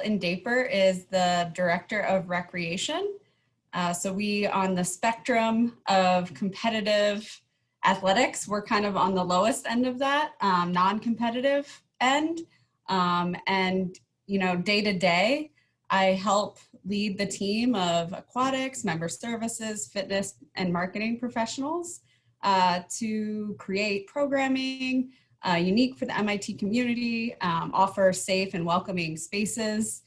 in DAPER is the Director of Recreation. So we, on the spectrum of competitive athletics, we're kind of on the lowest end of that, non-competitive end. And, you know, day to day, I help lead the team of aquatics, member services, fitness, and marketing professionals to create programming unique for the MIT community, offer safe and welcoming spaces,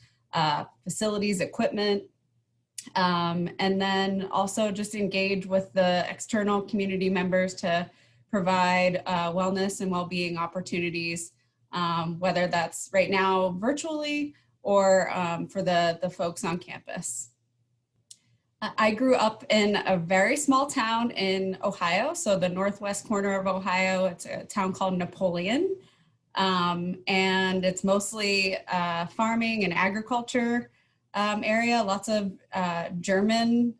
facilities, equipment, and then also just engage with the external community members to provide wellness and well-being opportunities, whether that's right now virtually or for the folks on campus. I grew up in a very small town in Ohio, so the northwest corner of Ohio. It's a town called Napoleon, and it's mostly farming and agriculture area, lots of German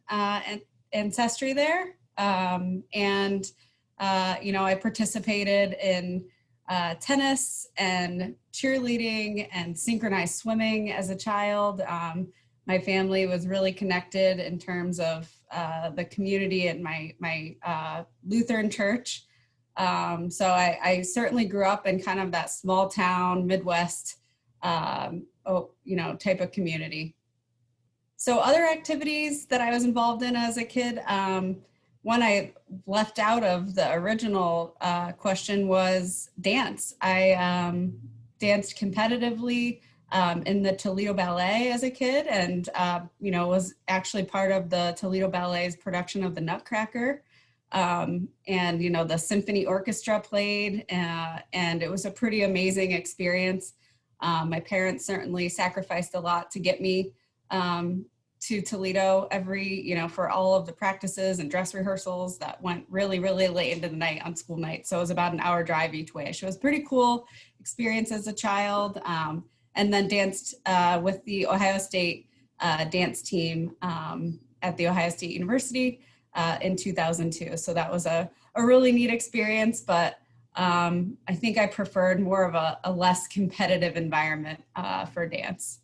ancestry there. You know, I participated in tennis and cheerleading and synchronized swimming as a child. My family was really connected in terms of the community and my Lutheran church. So I certainly grew up in kind of that small town, Midwest, you know, type of community. So other activities that I was involved in as a kid, one I left out of the original question was dance. I danced competitively in the Toledo Ballet as a kid, and you know, was actually part of the Toledo Ballet's production of the Nutcracker. And you know, the symphony orchestra played, and it was a pretty amazing experience. My parents certainly sacrificed a lot to get me to Toledo you know, for all of the practices and dress rehearsals that went really, really late into the night on school night. So it was about an hour drive each way. So it was a pretty cool experience as a child. And then danced with the Ohio State dance team at the Ohio State University in 2002. So that was a really neat experience, but I think I preferred more of a less competitive environment for dance.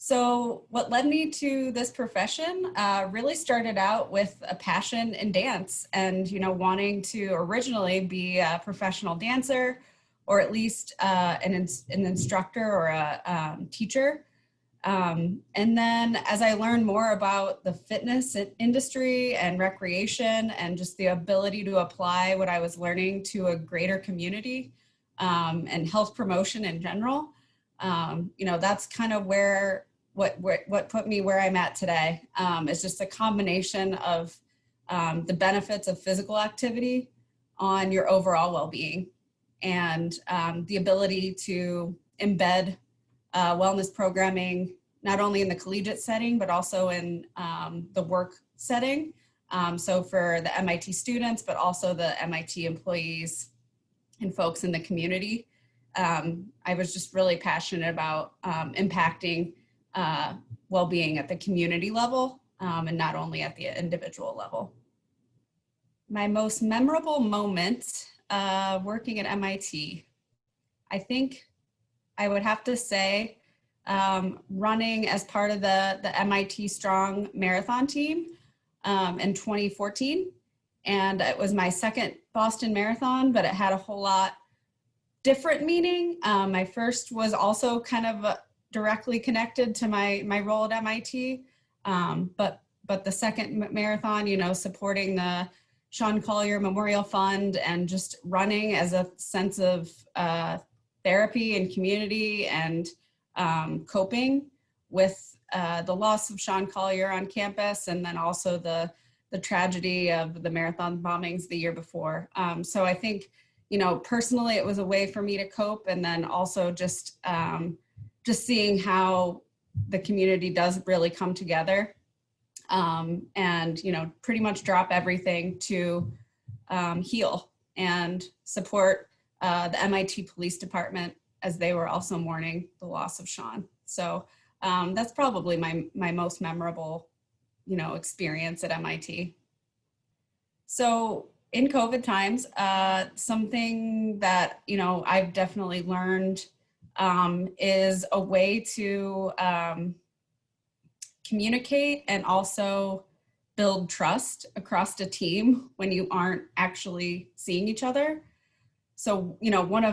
So what led me to this profession really started out with a passion in dance and, you know, wanting to originally be a professional dancer, or at least an instructor or a teacher. And then as I learned more about the fitness industry and recreation and just the ability to apply what I was learning to a greater community and health promotion in general, you know, that's kind of what put me where I'm at today. Is just a combination of the benefits of physical activity on your overall well-being, and the ability to embed wellness programming, not only in the collegiate setting, but also in the work setting. So for the MIT students, but also the MIT employees and folks in the community. I was just really passionate about impacting well-being at the community level and not only at the individual level. My most memorable moment working at MIT, I think I would have to say running as part of the MIT Strong Marathon team in 2014. And it was my second Boston Marathon, but it had a whole lot different meaning. My first was also kind of directly connected to my role at MIT, but the second marathon, you know, supporting the Sean Collier Memorial Fund and just running as a sense of therapy and community and coping with the loss of Sean Collier on campus, and then also the tragedy of the marathon bombings the year before. So I think, you know, personally, it was a way for me to cope, and then also just seeing how the community does really come together and, you know, pretty much drop everything to heal and support the MIT Police Department as they were also mourning the loss of Sean. So that's probably my most memorable, you know, experience at MIT. So in COVID times, something that, you know, I've definitely learned is a way to communicate and also build trust across the team when you aren't actually seeing each other. So, you know, one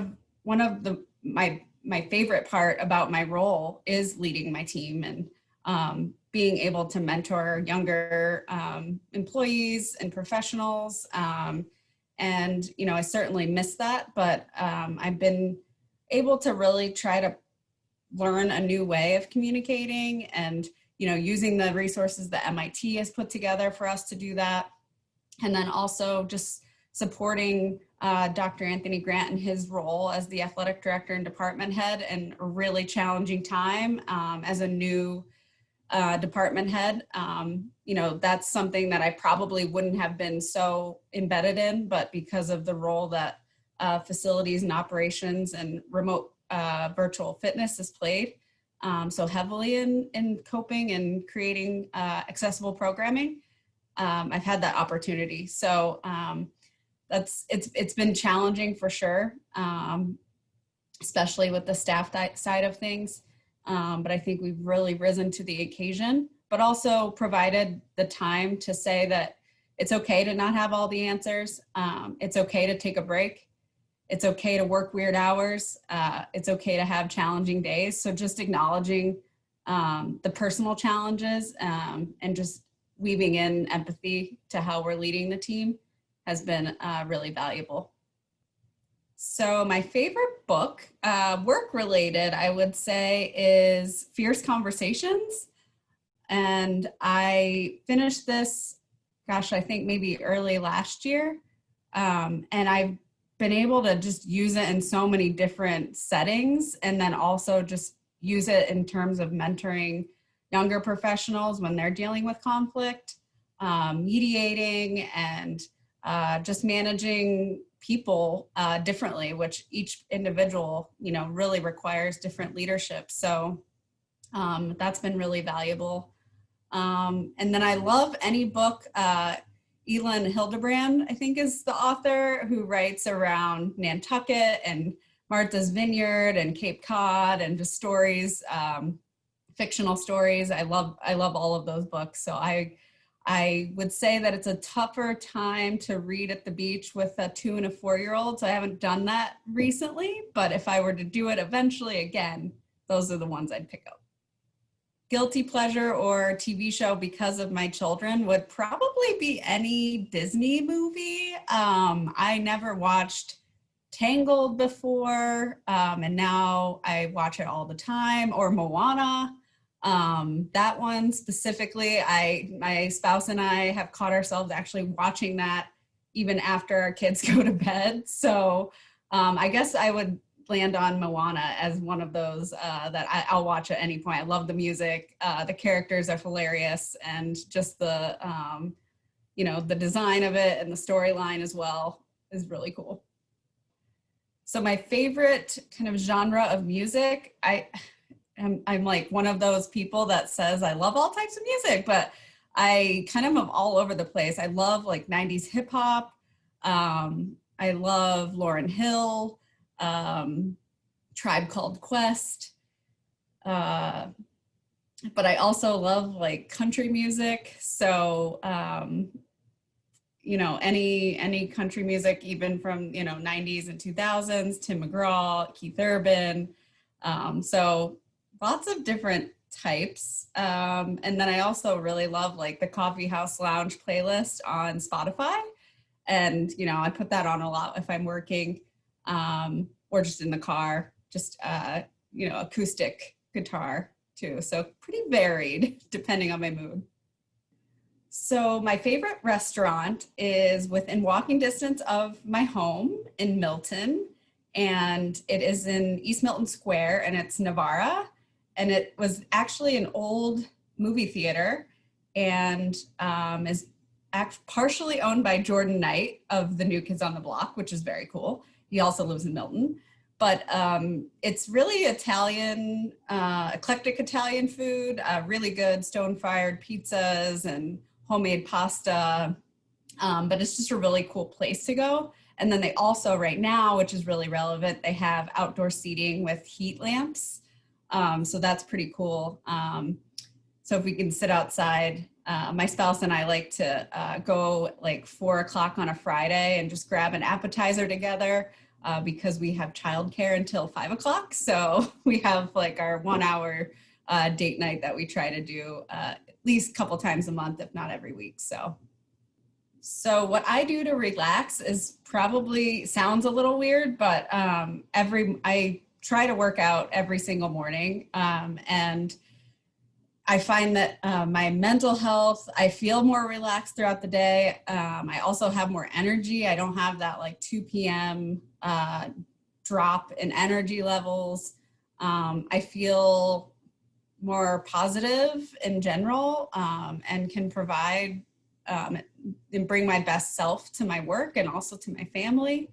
of my favorite part about my role is leading my team and being able to mentor younger employees and professionals. And, you know, I certainly miss that, but I've been able to really try to learn a new way of communicating and, you know, using the resources that MIT has put together for us to do that. And then also just supporting Dr. Anthony Grant in his role as the athletic director and department head in a really challenging time as a new department head. You know, that's something that I probably wouldn't have been so embedded in, but because of the role that facilities and operations and remote virtual fitness has played so heavily in coping and creating accessible programming, I've had that opportunity. So it's been challenging for sure, especially with the staff side of things. But I think we've really risen to the occasion, but also provided the time to say that it's okay to not have all the answers. It's okay to take a break. It's okay to work weird hours. It's okay to have challenging days. So just acknowledging the personal challenges and just weaving in empathy to how we're leading the team has been really valuable. So my favorite book, work related, I would say, is Fierce Conversations. And I finished this, gosh, I think maybe early last year. And I've been able to just use it in so many different settings, and then also just use it in terms of mentoring younger professionals when they're dealing with conflict, mediating, and just managing people differently, which each individual, you know, really requires different leadership. So that's been really valuable. And then I love any book, Elin Hildebrand, I think is the author, who writes around Nantucket and Martha's Vineyard and Cape Cod and just stories, fictional stories. I love all of those books. So I would say that it's a tougher time to read at the beach with a 2- and 4-year-old. So I haven't done that recently, but if I were to do it eventually again, those are the ones I'd pick up. Guilty pleasure or TV show because of my children would probably be any Disney movie. I never watched Tangled before, and now I watch it all the time, or Moana. That one specifically, my spouse and I have caught ourselves actually watching that even after our kids go to bed. So I guess I would land on Moana as one of those that I'll watch at any point. I love the music. The characters are hilarious, and just the, you know, the design of it and the storyline as well is really cool. So my favorite kind of genre of music, I'm like one of those people that says I love all types of music, but I kind of am all over the place. I love like 90s hip hop. I love Lauryn Hill, Tribe Called Quest. But I also love like country music. So, you know, any country music, even from, you know, 90s and 2000s, Tim McGraw, Keith Urban. So lots of different types. And then I also really love like the Coffee House Lounge playlist on Spotify. And, you know, I put that on a lot if I'm working or just in the car, just, you know, acoustic guitar too. So pretty varied depending on my mood. So my favorite restaurant is within walking distance of my home in Milton, and it is in East Milton Square, and it's Navara, and it was actually an old movie theater and is partially owned by Jordan Knight of the New Kids on the Block, which is very cool. He also lives in Milton. But it's really Italian, eclectic Italian food, really good stone-fired pizzas and homemade pasta. But it's just a really cool place to go. And then they also, right now, which is really relevant, they have outdoor seating with heat lamps. So that's pretty cool. So if we can sit outside, my spouse and I like to go like 4 o'clock on a Friday and just grab an appetizer together because we have childcare until 5 o'clock. So we have like our 1 hour date night that we try to do at least a couple times a month, if not every week. So what I do to relax is probably sounds a little weird, but I try to work out every single morning, and I find that my mental health, I feel more relaxed throughout the day. I also have more energy. I don't have that like 2 p.m. Drop in energy levels. I feel more positive in general, and can provide and bring my best self to my work and also to my family.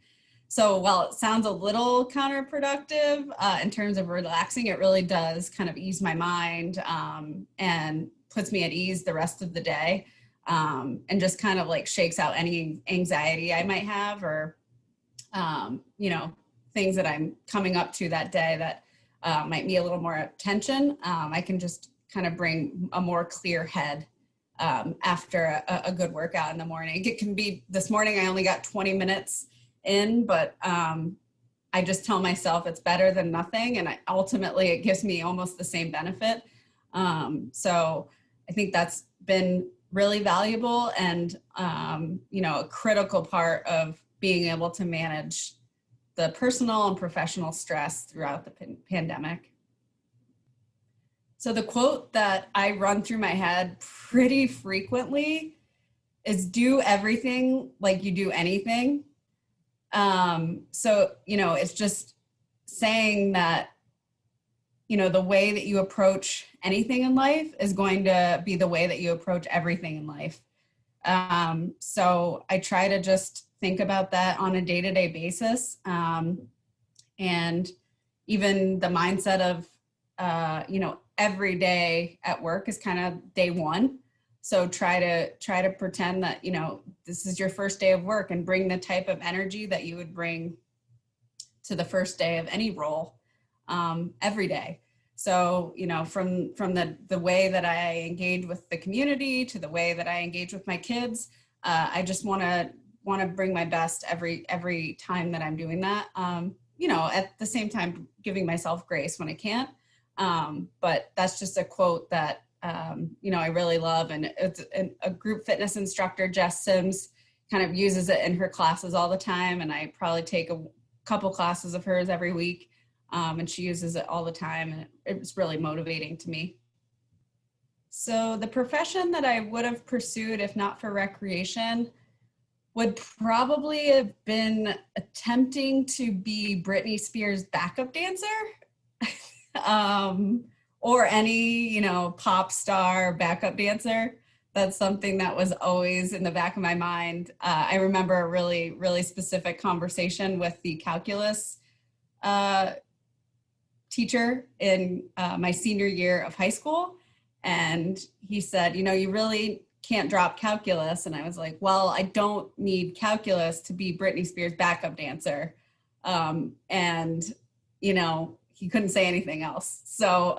So while it sounds a little counterproductive in terms of relaxing, it really does kind of ease my mind and puts me at ease the rest of the day, and just kind of like shakes out any anxiety I might have, or, you know, things that I'm coming up to that day that might need a little more attention. I can just kind of bring a more clear head after a good workout in the morning. It can be, this morning I only got 20 minutes in, but I just tell myself it's better than nothing, and ultimately it gives me almost the same benefit. So I think that's been really valuable and you know, a critical part of being able to manage the personal and professional stress throughout the pandemic. So the quote that I run through my head pretty frequently is, do everything like you do anything. So, you know, it's just saying that, you know, the way that you approach anything in life is going to be the way that you approach everything in life. So I try to just think about that on a day-to-day basis. And even the mindset of, you know, every day at work is kind of day one. So try to pretend that, you know, this is your first day of work, and bring the type of energy that you would bring to the first day of any role every day. So, you know, from the way that I engage with the community to the way that I engage with my kids, I just want to bring my best every time that I'm doing that. You know, at the same time, giving myself grace when I can't. But that's just a quote that, you know, I really love. And it's a group fitness instructor, Jess Sims, kind of uses it in her classes all the time. And I probably take a couple classes of hers every week. And she uses it all the time. And it's really motivating to me. So the profession that I would have pursued, if not for recreation, would probably have been attempting to be Britney Spears' backup dancer. Or any, you know, pop star backup dancer. That's something that was always in the back of my mind. I remember a really, really specific conversation with the calculus teacher in my senior year of high school. And he said, you know, you really can't drop calculus. And I was like, well, I don't need calculus to be Britney Spears' backup dancer. And, you know, he couldn't say anything else. So,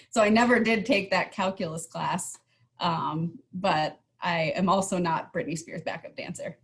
so I never did take that calculus class, but I am also not Britney Spears' backup dancer.